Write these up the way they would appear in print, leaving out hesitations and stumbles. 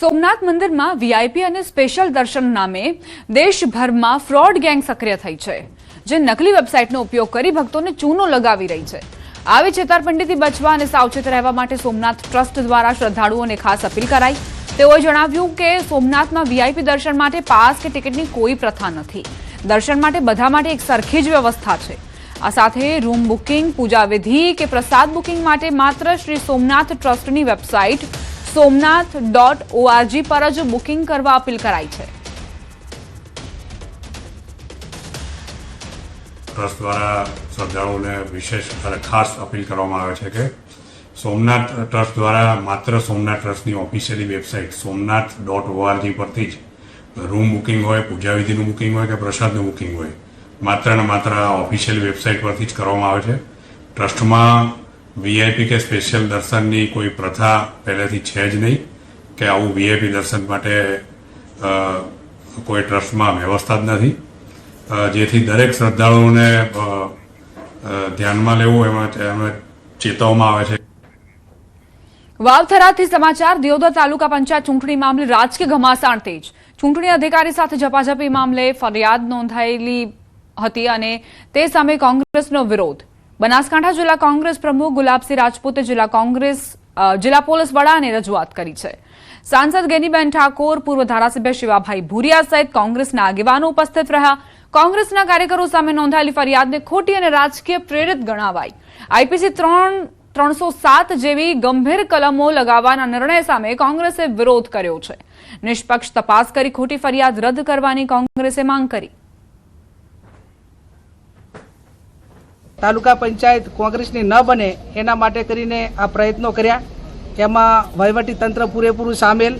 સોમનાથ મંદિરમાં વીઆઈપી અને સ્પેશિયલ દર્શન નામે દેશભરમાં ફ્રોડ ગેંગ સક્રિય થઈ છે, જે નકલી વેબસાઇટનો ઉપયોગ કરી ભક્તોને ચૂનો લગાવી રહી છે। આવી છેતરપિંડીથી બચવા અને સાવચેત રહેવા માટે સોમનાથ ટ્રસ્ટ દ્વારા શ્રદ્ધાળુઓને ખાસ અપીલ કરાઈ। તેઓએ જણાવ્યું કે સોમનાથમાં વીઆઈપી દર્શન માટે પાસ કે ટિકિટની કોઈ પ્રથા નથી। દર્શન માટે બધા માટે એક સરખી જ વ્યવસ્થા છે। આ સાથે રૂમ બુકિંગ, પૂજા વિધિ કે પ્રસાદ બુકિંગ માટે માત્ર શ્રી સોમનાથ ટ્રસ્ટની વેબસાઇટ somnath.org પર જ બુકિંગ કરવા અપીલ કરાઈ છે। ટ્રસ્ટ દ્વારા શ્રદ્ધાળુઓને વિશેષ અને ખાસ અપીલ કરવામાં આવે છે કે સોમનાથ ટ્રસ્ટ દ્વારા માત્ર સોમનાથ ટ્રસ્ટની ઓફિશિયલી વેબસાઇટ somnath.org પરથી જ રૂમ બુકિંગ હોય, પૂજા વિધિનું બુકિંગ હોય કે પ્રસાદનું બુકિંગ હોય, માત્ર ને માત્ર ઓફિશિયલ વેબસાઇટ પરથી જ કરવામાં આવે છે। ટ્રસ્ટમાં વીઆઈપી કે સ્પેશિયલ દર્શનની કોઈ પ્રથા પહેલેથી છે જ નહીં કે આવું વીઆઈપી દર્શન માટે કોઈ ટ્રસ્ટમાં વ્યવસ્થા જ નથી, જેથી દરેક શ્રદ્ધાળુઓને ધ્યાનમાં લેવું એમાં ચેતવવામાં આવે છે। વાવથરાથી સમાચાર। દિયોદર તાલુકા પંચાયત ચૂંટણી મામલે રાજકીય ઘમાસાણ તેજ। ચૂંટણી અધિકારી સાથે ઝપાઝપી મામલે ફરિયાદ નોંધાયેલી હતી અને તે સામે કોંગ્રેસનો વિરોધ। બનાસકાંઠા જિલ્લા કોંગ્રેસ પ્રમુખ ગુલાબસિંહ રાજપૂતે જિલ્લા પોલીસ વડાને રજૂઆત કરી છે। સાંસદ ગેનીબેન ઠાકોર, પૂર્વ ધારાસભ્ય શિવાભાઈ ભુરિયા સહિત કોંગ્રેસના આગેવાનો ઉપસ્થિત રહ્યા। કોંગ્રેસના કાર્યકરો સામે નોંધાયેલી ફરિયાદને ખોટી અને રાજકીય પ્રેરિત ગણાવાઈ। આઈપીસી 307 જેવી ગંભીર કલમો લગાવવાના નિર્ણય સામે કોંગ્રેસે વિરોધ કર્યો છે। નિષ્પક્ષ તપાસ કરી ખોટી ફરિયાદ રદ કરવાની કોંગ્રેસે માંગ કરી। તાલુકા પંચાયત કોંગ્રેસની ન બને એના માટે કરીને આ પ્રયત્નો કર્યા। એમાં વહીવટી તંત્ર પૂરેપૂરું સામેલ,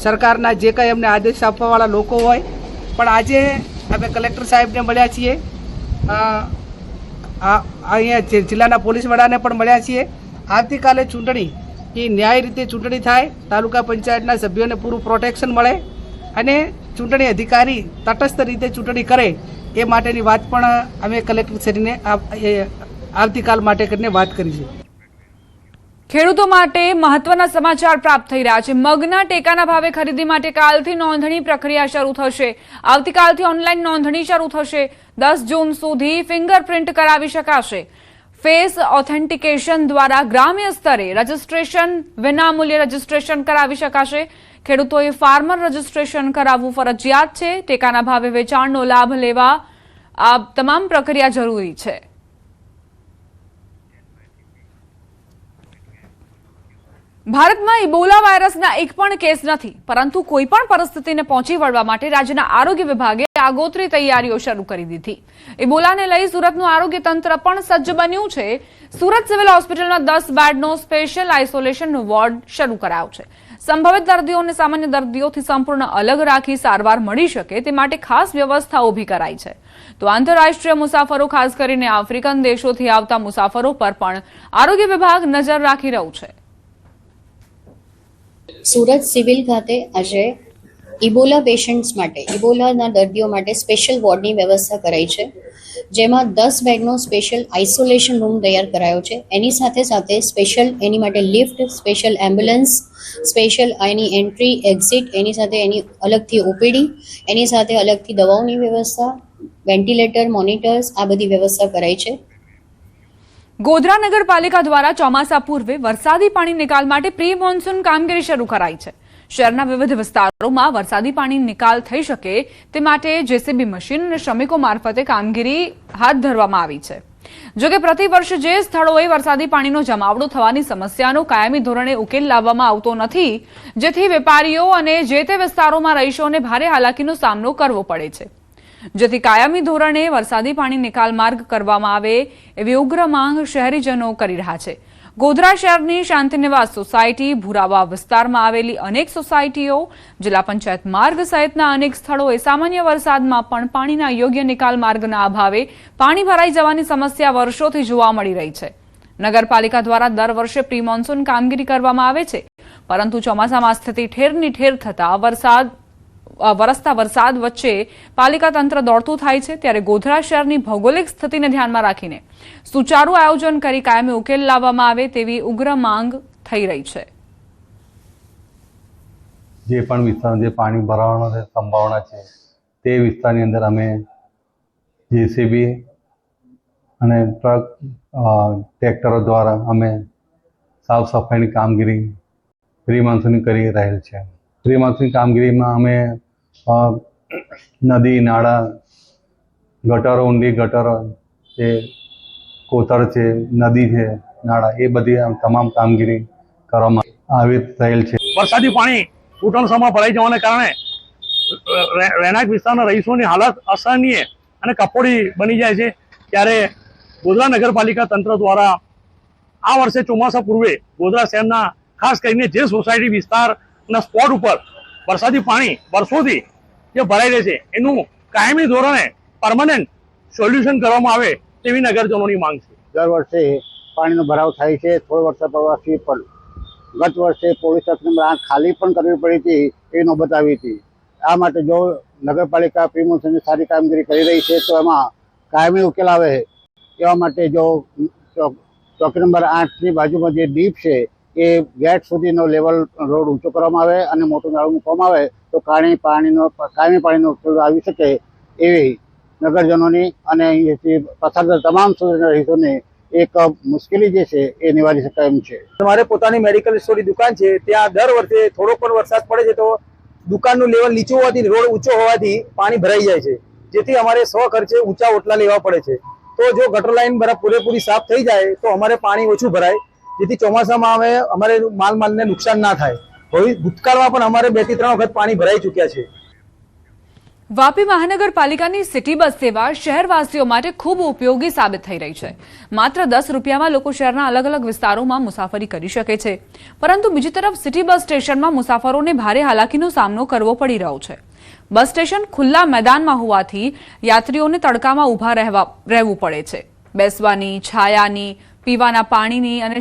સરકારના જે કંઈ એમને આદેશ આપવાવાળા લોકો હોય। પણ આજે અમે કલેક્ટર સાહેબને મળ્યા છીએ, અહીંયા જિલ્લાના પોલીસ વડાને પણ મળ્યા છીએ। આવતીકાલે ચૂંટણી એ ન્યાય રીતે ચૂંટણી થાય, તાલુકા પંચાયતના સભ્યોને પૂરું પ્રોટેક્શન મળે અને ચૂંટણી અધિકારી તટસ્થ રીતે ચૂંટણી કરે એ માટેની વાત પણ અમે કલેક્ટરશ્રીને આવતીકાલ માટે કરીને વાત કરી છે। ખેડૂતો માટે મહત્વના સમાચાર પ્રાપ્ત થઈ રહ્યા છે। મગના ટેકાના ભાવે ખરીદી માટે કાલથી નોંધણી પ્રક્રિયા શરૂ થશે। આવતીકાલથી ઓનલાઈન નોંધણી શરૂ થશે। 10 જૂન સુધી ફિંગરપ્રિન્ટ કરાવી શકાશે। ફેસ ઓથેન્ટિકેશન દ્વારા ગ્રામ્ય સ્તરે રજીસ્ટ્રેશન વિનામૂલ્યે રજીસ્ટ્રેશન કરાવી શકાશે। ખેડૂતોએ ફાર્મર રજીસ્ટ્રેશન કરાવવું ફરજિયાત છે। ટેકાના ભાવે વેચાણનો લાભ લેવા આ તમામ પ્રક્રિયા જરૂરી છે। ભારતમાં ઇબોલા વાયરસના એક પણ કેસ નથી, પરંતુ કોઈપણ પરિસ્થિતિને પહોંચી વળવા માટે રાજ્યના આરોગ્ય વિભાગે આગોતરી તૈયારીઓ શરૂ કરી દીધી। ઇબોલાને લઈ સુરતનું આરોગ્ય તંત્ર પણ સજ્જ બન્યું છે। સુરત સિવિલ હોસ્પિટલમાં 10 બેડનો સ્પેશિયલ આઇસોલેશન વોર્ડ શરૂ કરાયો છે। સંભવિત દર્દીઓને સામાન્ય દર્દીઓથી સંપૂર્ણ અલગ રાખી સારવાર મળી શકે તે માટે ખાસ વ્યવસ્થા ઊભી કરાઈ છે। તો આંતરરાષ્ટ્રીય મુસાફરો, ખાસ કરીને આફ્રિકન દેશોથી આવતા મુસાફરો પર પણ આરોગ્ય વિભાગ નજર રાખી રહ્યું છે। સુરત સિવિલ ખાતે આજે ઇબોલા પેશન્ટ્સ માટે, ઇબોલાના દર્દીઓ માટે સ્પેશિયલ વોર્ડની વ્યવસ્થા કરાઈ છે, જેમાં 10 બેડનો સ્પેશિયલ આઇસોલેશન રૂમ તૈયાર કરાયો છે। એની સાથે સાથે સ્પેશિયલ એની માટે લિફ્ટ, સ્પેશિયલ એમ્બ્યુલન્સ, સ્પેશિયલ એની એન્ટ્રી એક્ઝિટ, એની સાથે એની અલગથી ઓપીડી, એની સાથે અલગથી દવાઓની વ્યવસ્થા, વેન્ટિલેટર, મોનિટર્સ, આ બધી વ્યવસ્થા કરાઈ છે। ગોધરા નગરપાલિકા દ્વારા ચોમાસા પૂર્વે વરસાદી પાણી નિકાલ માટે પ્રી મોન્સૂન કામગીરી શરૂ કરાઈ છે। શહેરના વિવિધ વિસ્તારોમાં વરસાદી પાણી નિકાલ થઈ શકે તે માટે જેસીબી મશીન અને શ્રમિકો મારફતે કામગીરી હાથ ધરવામાં આવી છે। જોકે પ્રતિવર્ષ જે સ્થળોએ વરસાદી પાણીનો જમાવડો થવાની સમસ્યાનો કાયમી ધોરણે ઉકેલ લાવવામાં આવતો નથી, જેથી વેપારીઓ અને જે તે વિસ્તારોમાં રહીશોને ભારે હાલાકીનો સામનો કરવો પડે છે। જેથી કાયમી ધોરણે વરસાદી પાણી નિકાલ માર્ગ કરવામાં આવે એવી ઉગ્ર માંગ શહેરીજનો કરી રહ્યા છે। ગોધરા શહેરની શાંતિનિવાસ સોસાયટી, ભુરાવા વિસ્તારમાં આવેલી અનેક સોસાયટીઓ, જિલ્લા પંચાયત માર્ગ સહિતના અનેક સ્થળોએ સામાન્ય વરસાદમાં પણ પાણીના યોગ્ય નિકાલ માર્ગના અભાવે પાણી ભરાઈ જવાની સમસ્યા વર્ષોથી જોવા મળી રહી છે। નગરપાલિકા દ્વારા દર વર્ષે પ્રી મોન્સૂન કામગીરી કરવામાં આવે છે, પરંતુ ચોમાસામાં સ્થિતિ ઠેરની ઠેર થતા વરસતા વરસાદ વચ્ચે પાલિકા તંત્ર દોડતું થાય છે। ત્યારે ગોધરા શહેરની ભૌગોલિક સ્થિતિને ધ્યાનમાં રાખીને સુચારુ આયોજન કરી કાયમી ઉકેલ લાવવામાં આવે તેવી ઉગ્ર માંગ થઈ રહી છે। જે પણ વિસ્તારમાં જે પાણી ભરાવાનો છે સંભાવના છે તે વિસ્તારની અંદર અમે જેસીબી અને ટ્રક ટ્રેક્ટરો દ્વારા અમે સાફ સફાઈની કામગીરી પ્રી મોન્સૂનની કરી રહેલ છે. પ્રી મોન્સૂનની કામગીરીમાં અમે નદી નાળા ગટરો ઊંડી ગટરો જે કોતર છે નદી છે નાળા એ બધી તમામ કામગીરી કરવામાં આવી રહેલ છે. વરસાદી પાણી ઘૂંટણસમાં ભરાઈ જવાને કારણે રહેણાંક વિસ્તારના રહીશોની હાલત અસહનીય અને કફોડી બની જાય છે. ત્યારે ગોધરા નગરપાલિકા તંત્ર દ્વારા આ વર્ષે ચોમાસા પૂર્વે ગોધરા શહેરના ખાસ કરીને જે સોસાયટી વિસ્તારના સ્પોટ ઉપર વરસાદી પાણી વર્ષોથી જે ભરાઈ રહે છે એનું કાયમી ધોરણે પરમનન્ટ સોલ્યુશન કરવામાં આવે તેવી નગરજનોની માંગ છે. દર વર્ષે પાણીનો ભરાવ થાય છે. થોડો વરસાદ પડવાથી પણ ગત વર્ષે પોલીસ ચેક નંબર 8 ખાલી પણ કરવી પડી હતી એ નોબત આવી હતી. આ માટે જો નગરપાલિકા પ્રી મોન્સૂનની સારી કામગીરી કરી રહી છે તો એમાં કાયમી ઉકેલ આવે એવા માટે જો ચોકી નંબર 8ની બાજુમાં જે ડીપ છે એ ગેટ સુધીનો લેવલ રોડ ઊંચો કરવામાં આવે અને મોટું નાળું મૂકવામાં આવે તો કાયમી પાણીનો ઉકેલ આવી શકે એવી નગરજનોની અને અહીંથી પસાર થતા તમામ રહીશોને એક મુશ્કેલી જે છે એ નિવારી શકાય એમ છે. મારે પોતાની મેડિકલ સ્ટોરની દુકાન છે. ત્યાં દર વર્ષે થોડો પણ વરસાદ પડે છે તો દુકાનનું લેવલ નીચું હોવાથી રોડ ઊંચો હોવાથી પાણી ભરાઈ જાય છે, જેથી અમારે ખર્ચે ઊંચા ઓટલા લેવા પડે છે. તો જો ગટર લાઈન પૂરેપૂરી સાફ થઈ જાય તો અમારે પાણી ઓછું ભરાય, જેથી ચોમાસામાં અમારે માલને નુકસાન ના થાય. ભૂતકાળમાં પણ અમારે 2 થી 3 વખત પાણી ભરાઈ ચૂક્યા છે. વાપી મહાનગરપાલિકાની સિટી બસ સેવા શહેરવાસીઓ માટે ખૂબ ઉપયોગી સાબિત થઈ રહી છે. માત્ર 10 રૂપિયામાં લોકો શહેરના અલગ અલગ વિસ્તારોમાં મુસાફરી કરી શકે છે, પરંતુ બીજી તરફ સિટી બસ સ્ટેશનમાં મુસાફરોને ભારે હાલાકીનો સામનો કરવો પડી રહ્યો છે. બસ સ્ટેશન ખુલ્લા મેદાનમાં હોવાથી યાત્રીઓને તડકામાં ઊભા રહેવું પડે છે. બેસવાની, છાયાની, પીવાના પાણીની અને